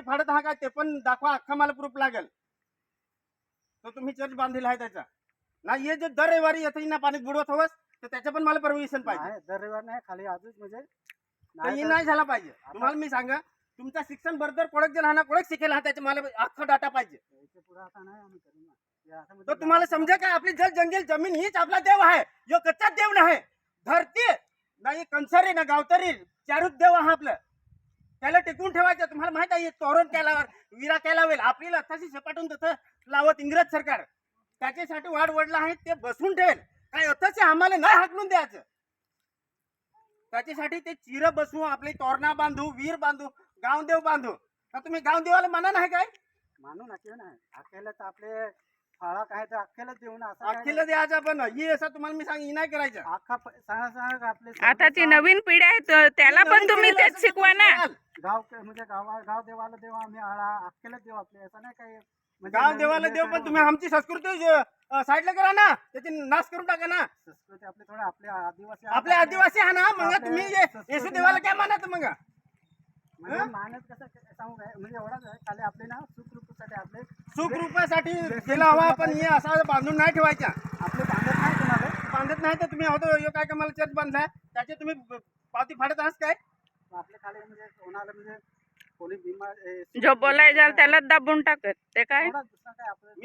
पावती फाडत आहात का ते पण दाखवा, अख्खा मला प्रूफ लागेल. तो तुम्ही चर्च बांधलेला आहे त्याचा ना. हे जे दर रविवारी येतं ना पाण्यात बुडवत हवस, तर त्याचं पण मला परमिशन पाहिजे. नाही, दर रविवार नाही, खाली अजून म्हणजे तर हे नाही झाला पाहिजे. तुम्हाला मी सांगा, तुमचा शिक्षण बरोबर कोणक जे राहणार कोणक शिकेल हा त्याचा मला अख्खा डाटा पाहिजे. पुढे आता नाही आम्ही करू ना. हे असं तर म्हणजे तुम्हाला समजा काय, आपली जल जंगल जमीन हीच आपला देव आहे. यो कच्चा देव नाही. धरती नाही, कंसारी ना गावतरी चारूच देव हा आपलं. त्याला टिकून ठेवायचं. तुम्हाला माहित आहे तोरण केल्यावर विरा केला होईल आपल्याला तशी सपाटून तसं लावत इंग्रज सरकार. त्याच्यासाठी वाढ वडला आहे ते बसून ठेवेल. काय अथच आम्हाला नाही हाकलून द्यायचं. त्याच्यासाठी ते चिर बसवू, आपली तोरणा बांधू, वीर बांधू, गावदेव बांधू. का तुम्ही गावदेवाला म्हणा नाही काय? मानू ना, किंवा नाही अख्याला तर आपले फाळा काय तर अख्याला देऊ ना. असं अख्खीला द्यायचा पण ही असं तुम्हाला मी सांग, ही नाही करायचं. अख्खा सांगा सांगा आपले आता ती नवीन पिढी आहे त्याला पण तुम्ही तेच शिकवा ना. गाव म्हणजे गाव देवाला देव आम्ही आळा अख्याला देव आपले, असं नाही काय म्हणजे गाव देवाला देव, पण तुम्ही आमची संस्कृती साईडला करा ना, त्याची नाश करून टाका ना. संस्कृती आपली थोडं आपले आदिवासी आहे ना, मग तुम्ही येशू देवाला काय मानत मग? म्हणजे मानत कसं सांगू काय, म्हणजे एवढाच आहे खाली आपले ना सुखरूपासाठी आपले सुखरूपासाठी केला हवा, पण हे असं बांधून नाही ठेवायचा. आपले बांधत नाही कोणाला. बांधत नाही तर तुम्ही होतो काय का मला चर्च बांधलाय त्याचे तुम्ही पावती फाडत आहात काय? आपले खाली म्हणजे कोणाला म्हणजे कोणी बिमार जो बोलाय जाल त्याला दाबून टाकत ते काय. दुसरा काय आपलं